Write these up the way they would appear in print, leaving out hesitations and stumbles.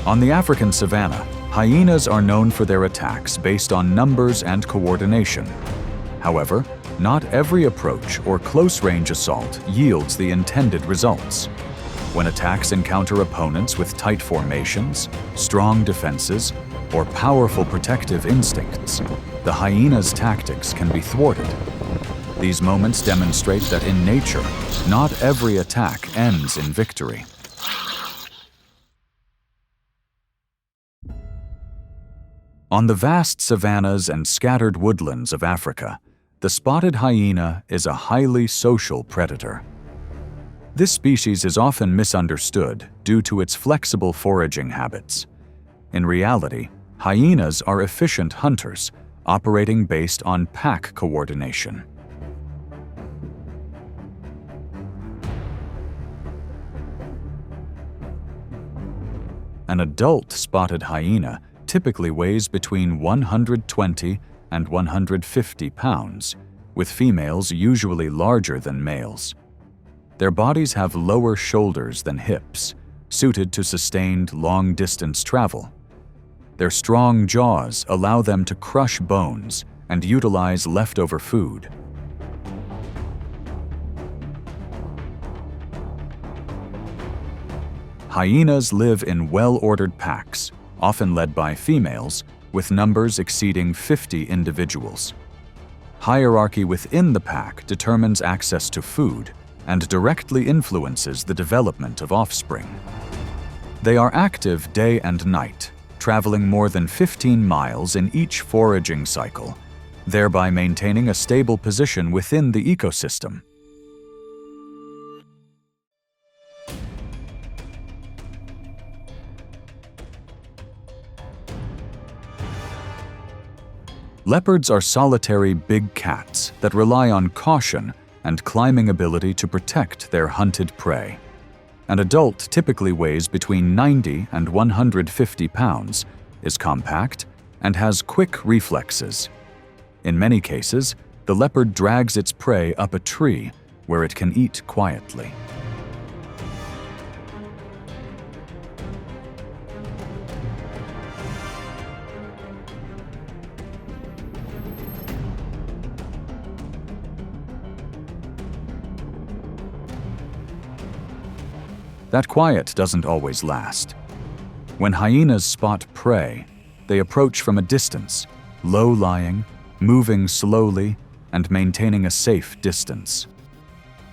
On the African savanna, hyenas are known for their attacks based on numbers and coordination. However, not every approach or close-range assault yields the intended results. When attacks encounter opponents with tight formations, strong defenses, or powerful protective instincts, the hyena's tactics can be thwarted. These moments demonstrate that in nature, not every attack ends in victory. On the vast savannas and scattered woodlands of Africa, the spotted hyena is a highly social predator. This species is often misunderstood due to its flexible foraging habits. In reality, hyenas are efficient hunters, operating based on pack coordination. An adult spotted hyena typically weighs between 120 and 150 pounds, with females usually larger than males. Their bodies have lower shoulders than hips, suited to sustained long-distance travel. Their strong jaws allow them to crush bones and utilize leftover food. Hyenas live in well-ordered packs, often led by females, with numbers exceeding 50 individuals. Hierarchy within the pack determines access to food and directly influences the development of offspring. They are active day and night, traveling more than 15 miles in each foraging cycle, thereby maintaining a stable position within the ecosystem. Leopards are solitary big cats that rely on caution and climbing ability to protect their hunted prey. An adult typically weighs between 90 and 150 pounds, is compact, and has quick reflexes. In many cases, the leopard drags its prey up a tree where it can eat quietly. That quiet doesn't always last. When hyenas spot prey, they approach from a distance, low-lying, moving slowly, and maintaining a safe distance.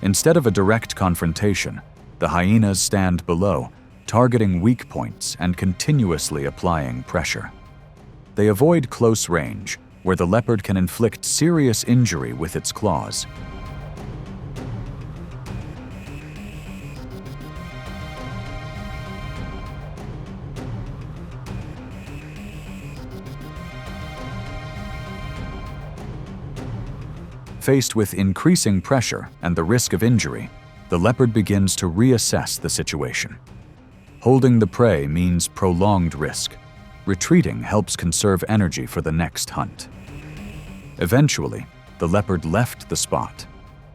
Instead of a direct confrontation, the hyenas stand below, targeting weak points and continuously applying pressure. They avoid close range, where the leopard can inflict serious injury with its claws. Faced with increasing pressure and the risk of injury, the leopard begins to reassess the situation. Holding the prey means prolonged risk. Retreating helps conserve energy for the next hunt. Eventually, the leopard left the spot,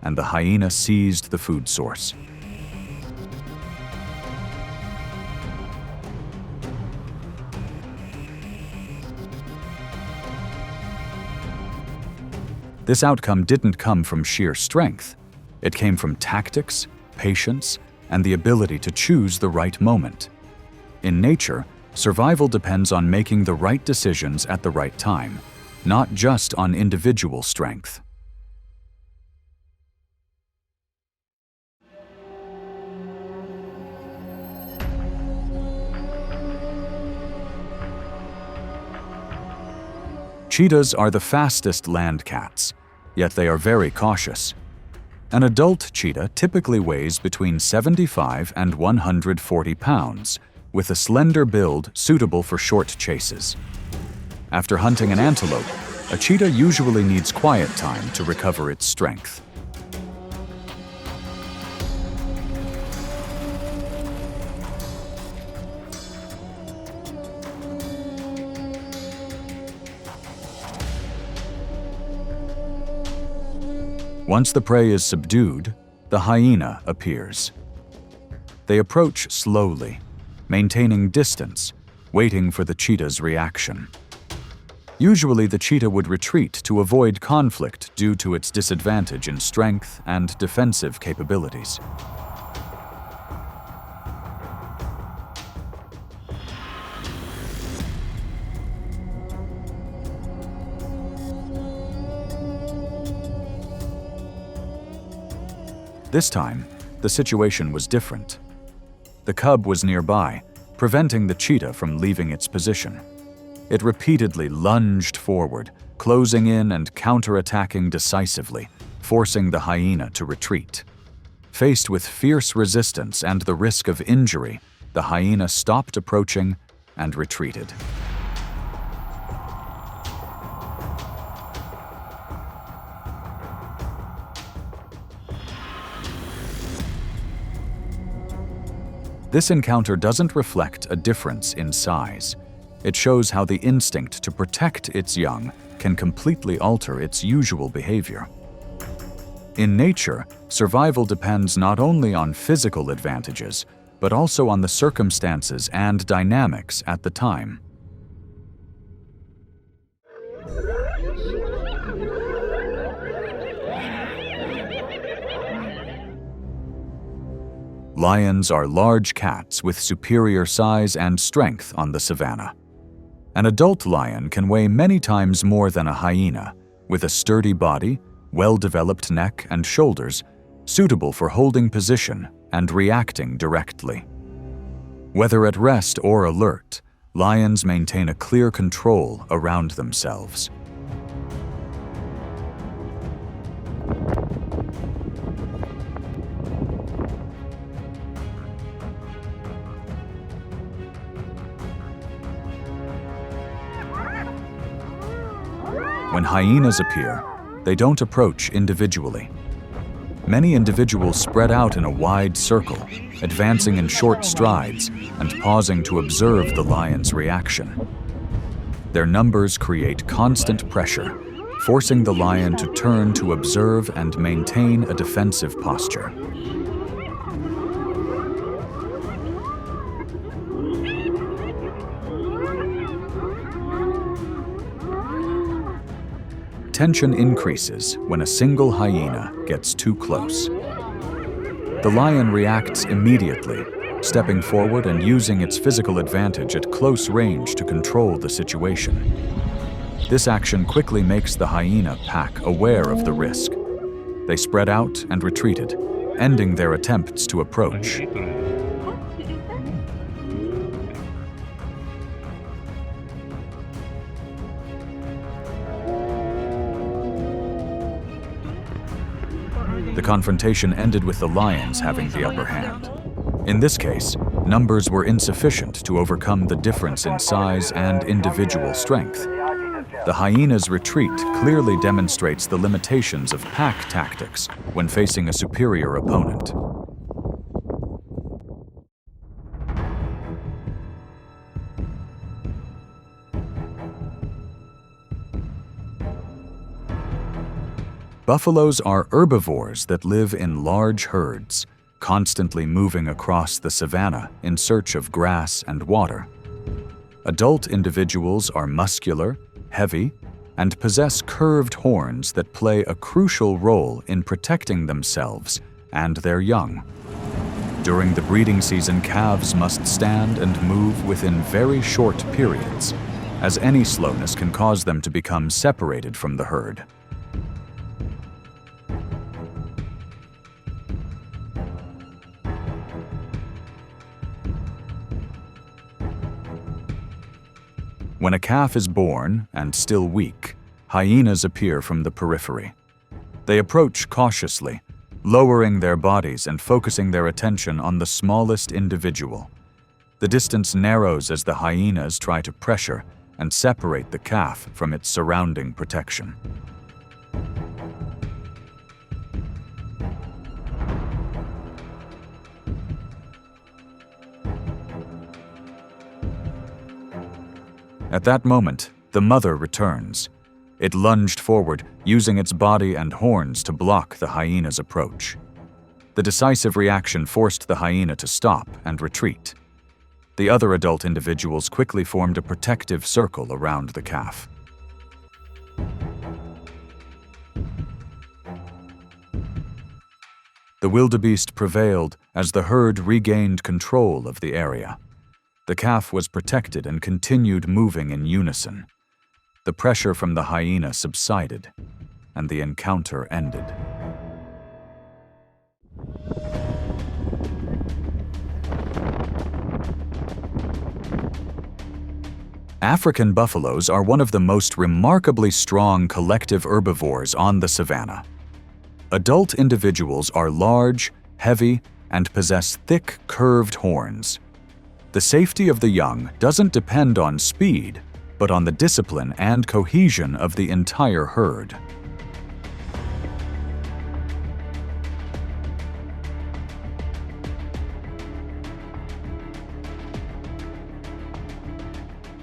and the hyena seized the food source. This outcome didn't come from sheer strength. It came from tactics, patience, and the ability to choose the right moment. In nature, survival depends on making the right decisions at the right time, not just on individual strength. Cheetahs are the fastest land cats, yet they are very cautious. An adult cheetah typically weighs between 75 and 140 pounds, with a slender build suitable for short chases. After hunting an antelope, a cheetah usually needs quiet time to recover its strength. Once the prey is subdued, the hyena appears. They approach slowly, maintaining distance waiting for the cheetah's reaction. Usually, the cheetah would retreat to avoid conflict due to its disadvantage in strength and defensive capabilities. This time, the situation was different. The cub was nearby, preventing the cheetah from leaving its position. It repeatedly lunged forward, closing in and counterattacking decisively, forcing the hyena to retreat. Faced with fierce resistance and the risk of injury, the hyena stopped approaching and retreated. This encounter doesn't reflect a difference in size. It shows how the instinct to protect its young can completely alter its usual behavior. In nature, survival depends not only on physical advantages, but also on the circumstances and dynamics at the time. Lions are large cats with superior size and strength on the savannah. An adult lion can weigh many times more than a hyena, with a sturdy body, well-developed neck and shoulders, suitable for holding position and reacting directly. Whether at rest or alert, lions maintain a clear control around themselves. When hyenas appear, they don't approach individually. Many individuals spread out in a wide circle, advancing in short strides and pausing to observe the lion's reaction. Their numbers create constant pressure, forcing the lion to turn to observe and maintain a defensive posture. Tension increases when a single hyena gets too close. The lion reacts immediately, stepping forward and using its physical advantage at close range to control the situation. This action quickly makes the hyena pack aware of the risk. They spread out and retreated, ending their attempts to approach. The confrontation ended with the lions having the upper hand. In this case, numbers were insufficient to overcome the difference in size and individual strength. The hyena's retreat clearly demonstrates the limitations of pack tactics when facing a superior opponent. Buffaloes are herbivores that live in large herds, constantly moving across the savanna in search of grass and water. Adult individuals are muscular, heavy, and possess curved horns that play a crucial role in protecting themselves and their young. During the breeding season, calves must stand and move within very short periods, as any slowness can cause them to become separated from the herd. When a calf is born and still weak, hyenas appear from the periphery. They approach cautiously, lowering their bodies and focusing their attention on the smallest individual. The distance narrows as the hyenas try to pressure and separate the calf from its surrounding protection. At that moment, the mother returns. It lunged forward, using its body and horns to block the hyena's approach. The decisive reaction forced the hyena to stop and retreat. The other adult individuals quickly formed a protective circle around the calf. The wildebeest prevailed as the herd regained control of the area. The calf was protected and continued moving in unison. The pressure from the hyena subsided, and the encounter ended. African buffaloes are one of the most remarkably strong collective herbivores on the savanna. Adult individuals are large, heavy, and possess thick, curved horns. The safety of the young doesn't depend on speed, but on the discipline and cohesion of the entire herd.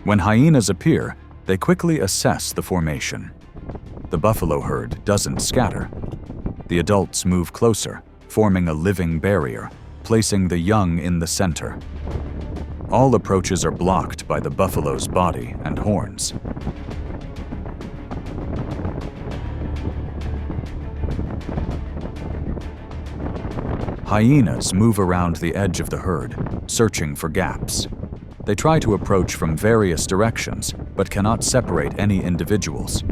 When hyenas appear, they quickly assess the formation. The buffalo herd doesn't scatter. The adults move closer, forming a living barrier, placing the young in the center. All approaches are blocked by the buffalo's body and horns. Hyenas move around the edge of the herd, searching for gaps. They try to approach from various directions, but cannot separate any individuals.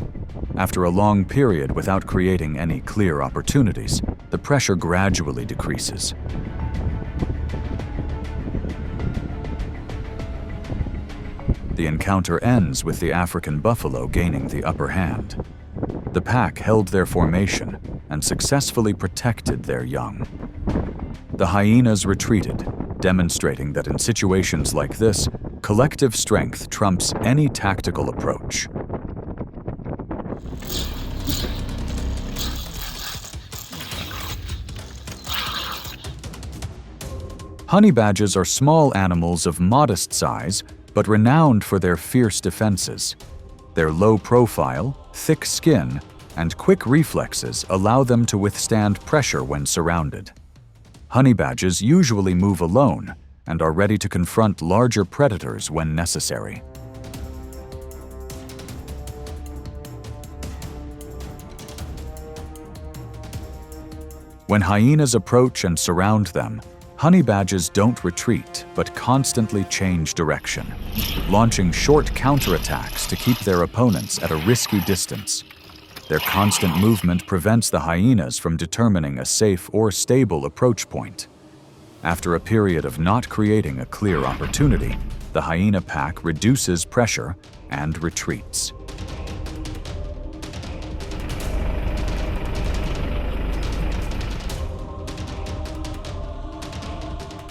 After a long period without creating any clear opportunities, the pressure gradually decreases. The encounter ends with the African buffalo gaining the upper hand. The pack held their formation and successfully protected their young. The hyenas retreated, demonstrating that in situations like this, collective strength trumps any tactical approach. Honey badgers are small animals of modest size, but renowned for their fierce defenses. Their low profile, thick skin, and quick reflexes allow them to withstand pressure when surrounded. Honey badgers usually move alone and are ready to confront larger predators when necessary. When hyenas approach and surround them, honey badgers don't retreat, but constantly change direction, launching short counterattacks to keep their opponents at a risky distance. Their constant movement prevents the hyenas from determining a safe or stable approach point. After a period of not creating a clear opportunity, the hyena pack reduces pressure and retreats.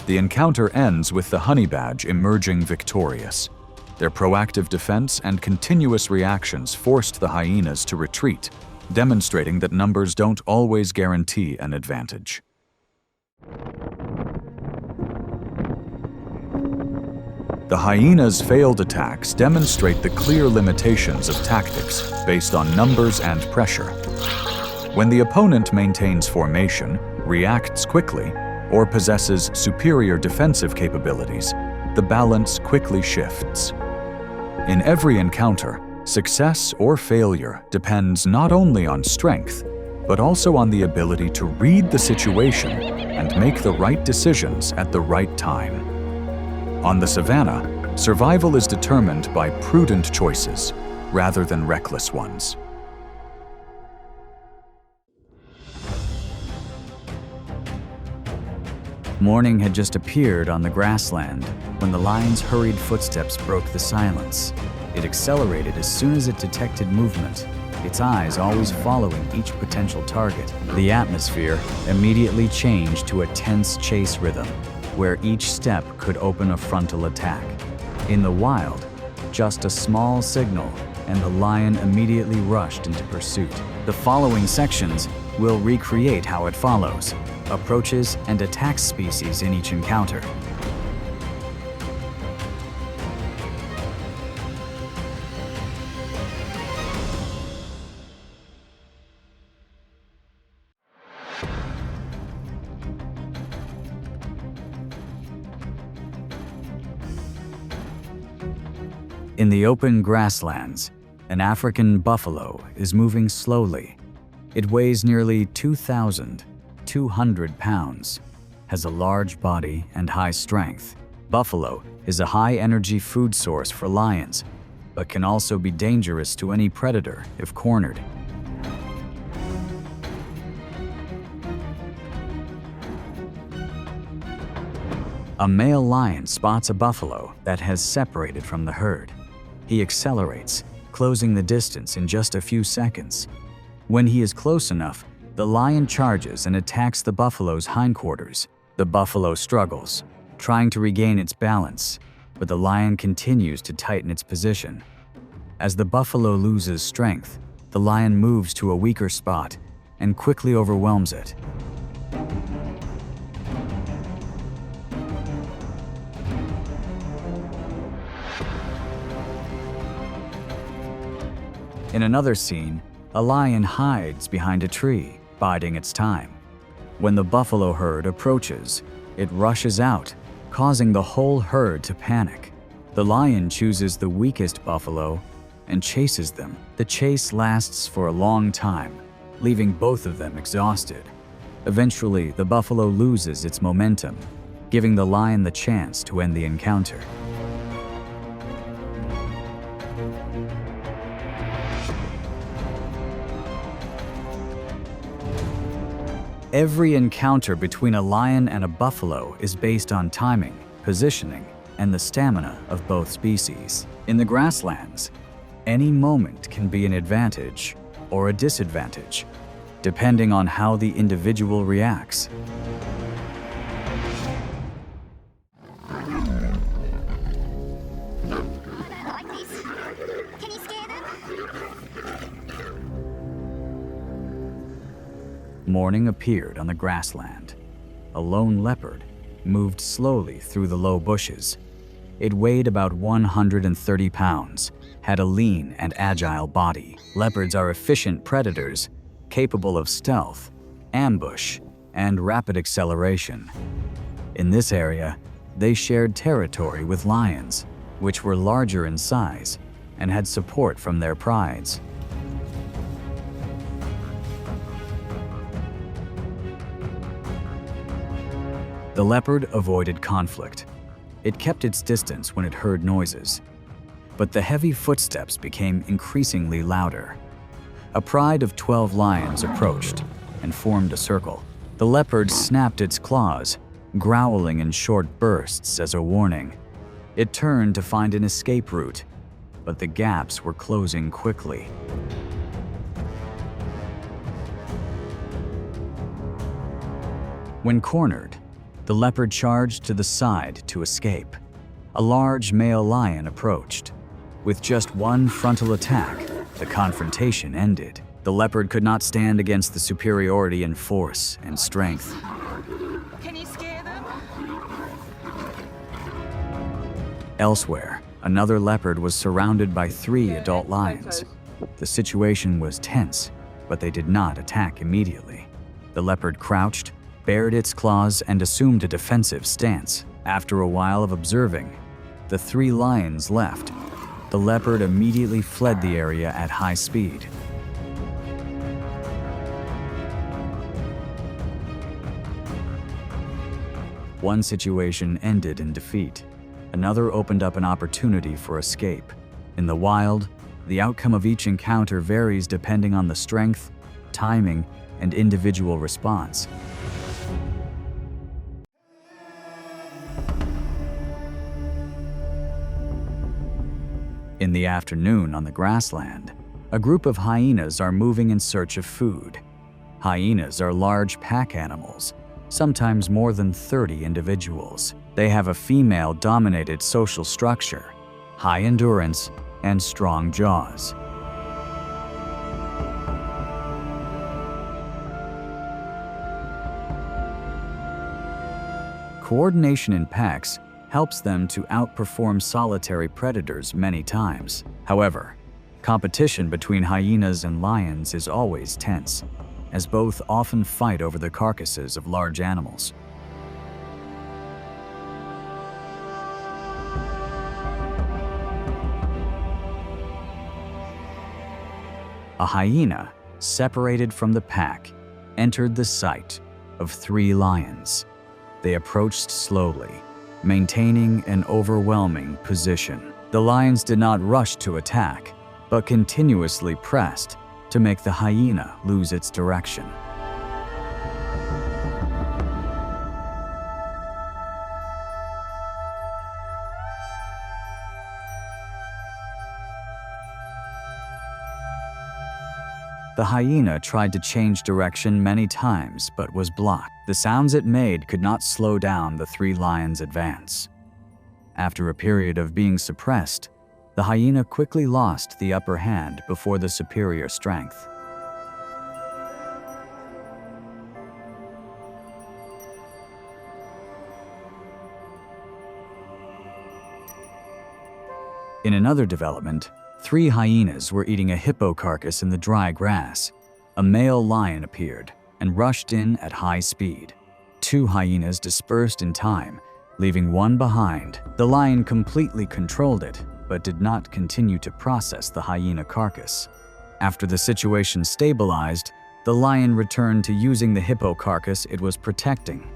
The encounter ends with the honey badge emerging victorious. Their proactive defense and continuous reactions forced the hyenas to retreat, demonstrating that numbers don't always guarantee an advantage. The hyenas' failed attacks demonstrate the clear limitations of tactics based on numbers and pressure. When the opponent maintains formation, reacts quickly, or possesses superior defensive capabilities, the balance quickly shifts. In every encounter, success or failure depends not only on strength, but also on the ability to read the situation and make the right decisions at the right time. On the savanna, survival is determined by prudent choices rather than reckless ones. Morning had just appeared on the grassland when the lion's hurried footsteps broke the silence. It accelerated as soon as it detected movement, its eyes always following each potential target. The atmosphere immediately changed to a tense chase rhythm, where each step could open a frontal attack. In the wild, just a small signal, and the lion immediately rushed into pursuit. The following sections will recreate how it follows, approaches and attacks species in each encounter. In the open grasslands, an African buffalo is moving slowly. It weighs nearly 2,200 pounds, has a large body and high strength. Buffalo is a high-energy food source for lions, but can also be dangerous to any predator if cornered. A male lion spots a buffalo that has separated from the herd. He accelerates, closing the distance in just a few seconds. When he is close enough, the lion charges and attacks the buffalo's hindquarters. The buffalo struggles, trying to regain its balance, but the lion continues to tighten its position. As the buffalo loses strength, the lion moves to a weaker spot and quickly overwhelms it. In another scene, a lion hides behind a tree, biding its time. When the buffalo herd approaches, it rushes out, causing the whole herd to panic. The lion chooses the weakest buffalo and chases them. The chase lasts for a long time, leaving both of them exhausted. Eventually, the buffalo loses its momentum, giving the lion the chance to end the encounter. Every encounter between a lion and a buffalo is based on timing, positioning, and the stamina of both species. In the grasslands, any moment can be an advantage or a disadvantage, depending on how the individual reacts. Morning appeared on the grassland. A lone leopard moved slowly through the low bushes. It weighed about 130 pounds, had a lean and agile body. Leopards are efficient predators, capable of stealth, ambush, and rapid acceleration. In this area, they shared territory with lions, which were larger in size and had support from their prides. The leopard avoided conflict. It kept its distance when it heard noises, but the heavy footsteps became increasingly louder. A pride of 12 lions approached and formed a circle. The leopard snapped its claws, growling in short bursts as a warning. It turned to find an escape route, but the gaps were closing quickly. When cornered, the leopard charged to the side to escape. A large male lion approached. With just one frontal attack, the confrontation ended. The leopard could not stand against the superiority in force and strength. Can you scare them? Elsewhere, another leopard was surrounded by 3 adult lions. The situation was tense, but they did not attack immediately. The leopard crouched, bared its claws, and assumed a defensive stance. After a while of observing, the 3 lions left. The leopard immediately fled the area at high speed. One situation ended in defeat. Another opened up an opportunity for escape. In the wild, the outcome of each encounter varies depending on the strength, timing, and individual response. In the afternoon on the grassland, a group of hyenas are moving in search of food. Hyenas are large pack animals, sometimes more than 30 individuals. They have a female-dominated social structure, high endurance, and strong jaws. Coordination in packs helps them to outperform solitary predators many times. However, competition between hyenas and lions is always tense, as both often fight over the carcasses of large animals. A hyena, separated from the pack, entered the sight of 3 lions. They approached slowly, maintaining an overwhelming position. The lions did not rush to attack, but continuously pressed to make the hyena lose its direction. The hyena tried to change direction many times but was blocked. The sounds it made could not slow down the 3 lions' advance. After a period of being suppressed, the hyena quickly lost the upper hand before the superior strength. In another development, 3 hyenas were eating a hippo carcass in the dry grass. A male lion appeared and rushed in at high speed. 2 hyenas dispersed in time, leaving one behind. The lion completely controlled it, but did not continue to process the hyena carcass. After the situation stabilized, the lion returned to using the hippo carcass it was protecting.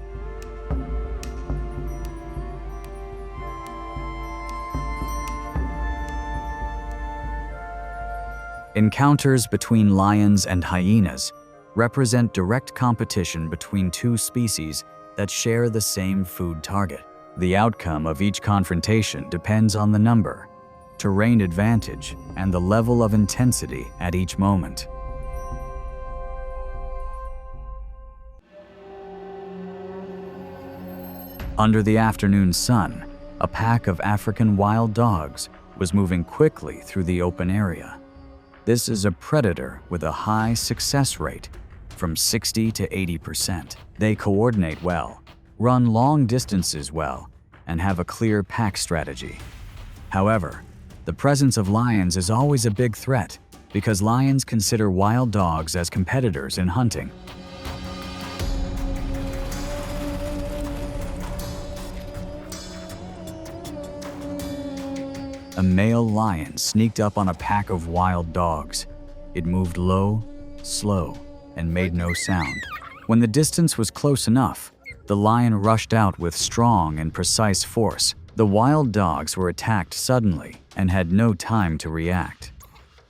Encounters between lions and hyenas represent direct competition between 2 species that share the same food target. The outcome of each confrontation depends on the number, terrain advantage, and the level of intensity at each moment. Under the afternoon sun, a pack of African wild dogs was moving quickly through the open area. This is a predator with a high success rate, from 60 to 80%. They coordinate well, run long distances well, and have a clear pack strategy. However, the presence of lions is always a big threat because lions consider wild dogs as competitors in hunting. A male lion sneaked up on a pack of wild dogs. It moved low, slow, and made no sound. When the distance was close enough, the lion rushed out with strong and precise force. The wild dogs were attacked suddenly and had no time to react.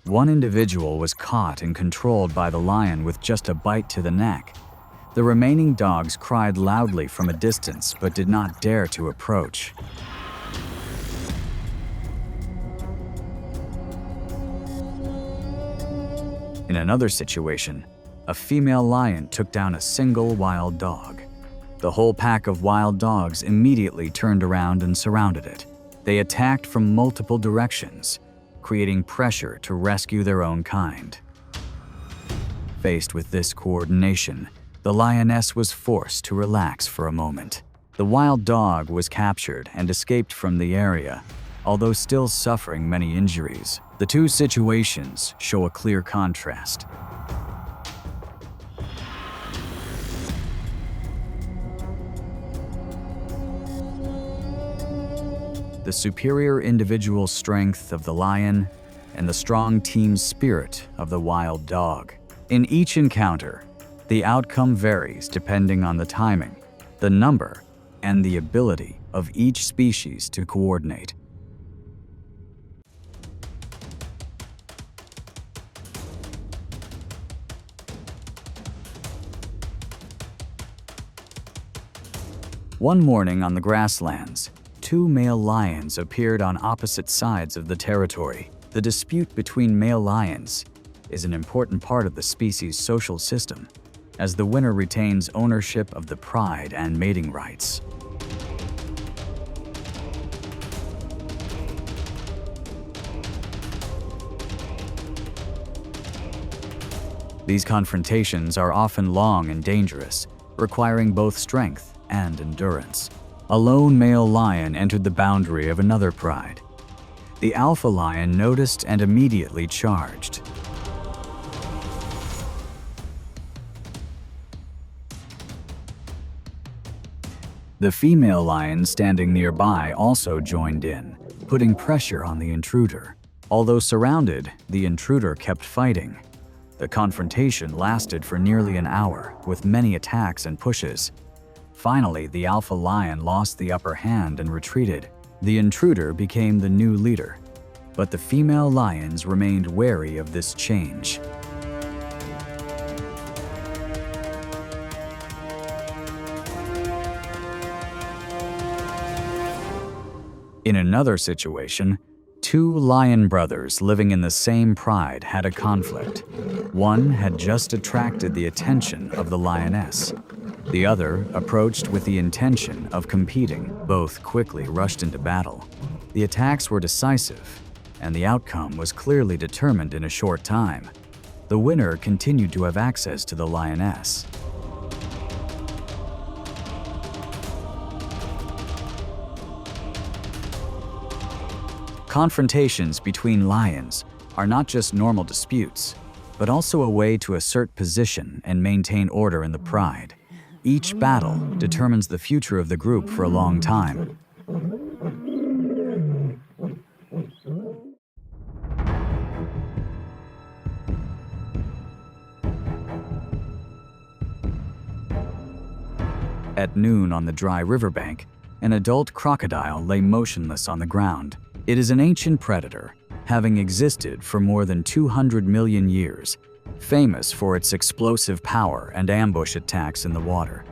One individual was caught and controlled by the lion with just a bite to the neck. The remaining dogs cried loudly from a distance but did not dare to approach. In another situation, a female lion took down a single wild dog. The whole pack of wild dogs immediately turned around and surrounded it. They attacked from multiple directions, creating pressure to rescue their own kind. Faced with this coordination, the lioness was forced to relax for a moment. The wild dog was captured and escaped from the area, although still suffering many injuries. The 2 situations show a clear contrast. The superior individual strength of the lion and the strong team spirit of the wild dog. In each encounter, the outcome varies depending on the timing, the number, and the ability of each species to coordinate. One morning on the grasslands, 2 male lions appeared on opposite sides of the territory. The dispute between male lions is an important part of the species' social system, as the winner retains ownership of the pride and mating rights. These confrontations are often long and dangerous, requiring both strength and endurance. A lone male lion entered the boundary of another pride. The alpha lion noticed and immediately charged. The female lion standing nearby also joined in, putting pressure on the intruder. Although surrounded, the intruder kept fighting. The confrontation lasted for nearly an hour, with many attacks and pushes. Finally, the alpha lion lost the upper hand and retreated. The intruder became the new leader, but the female lions remained wary of this change. In another situation, two lion brothers living in the same pride had a conflict. One had just attracted the attention of the lioness. The other approached with the intention of competing. Both quickly rushed into battle. The attacks were decisive, and the outcome was clearly determined in a short time. The winner continued to have access to the lioness. Confrontations between lions are not just normal disputes, but also a way to assert position and maintain order in the pride. Each battle determines the future of the group for a long time. At noon on the dry riverbank, an adult crocodile lay motionless on the ground. It is an ancient predator, having existed for more than 200 million years, famous for its explosive power and ambush attacks in the water.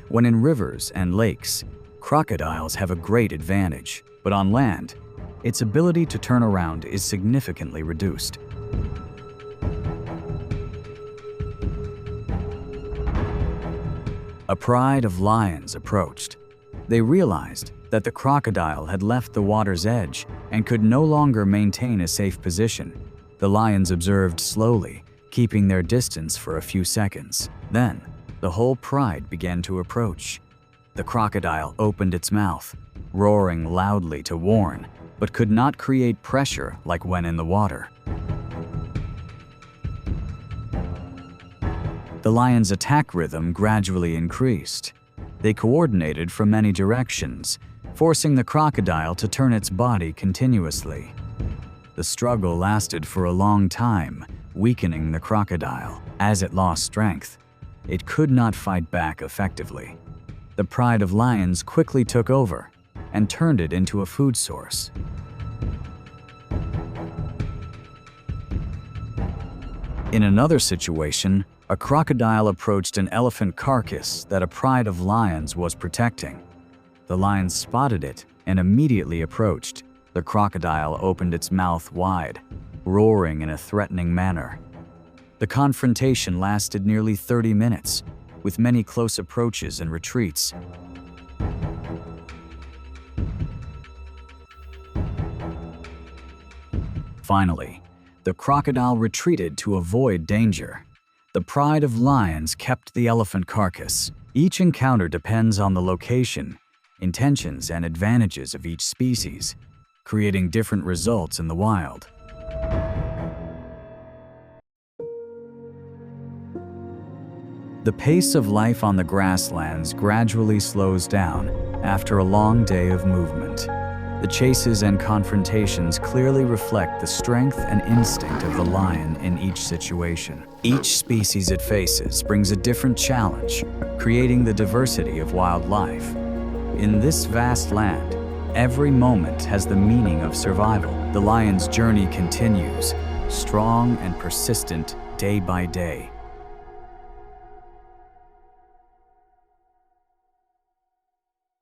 When in rivers and lakes, crocodiles have a great advantage, but on land, its ability to turn around is significantly reduced. A pride of lions approached. They realized that the crocodile had left the water's edge and could no longer maintain a safe position. The lions observed slowly, keeping their distance for a few seconds. Then, the whole pride began to approach. The crocodile opened its mouth, roaring loudly to warn, but could not create pressure like when in the water. The lion's attack rhythm gradually increased. They coordinated from many directions, forcing the crocodile to turn its body continuously. The struggle lasted for a long time, weakening the crocodile. As it lost strength, it could not fight back effectively. The pride of lions quickly took over and turned it into a food source. In another situation, a crocodile approached an elephant carcass that a pride of lions was protecting. The lions spotted it and immediately approached. The crocodile opened its mouth wide, roaring in a threatening manner. The confrontation lasted nearly 30 minutes, with many close approaches and retreats. Finally, the crocodile retreated to avoid danger. The pride of lions kept the elephant carcass. Each encounter depends on the location, intentions, and advantages of each species, creating different results in the wild. The pace of life on the grasslands gradually slows down after a long day of movement. The chases and confrontations clearly reflect the strength and instinct of the lion in each situation. Each species it faces brings a different challenge, creating the diversity of wildlife. In this vast land, every moment has the meaning of survival. The lion's journey continues, strong and persistent day by day.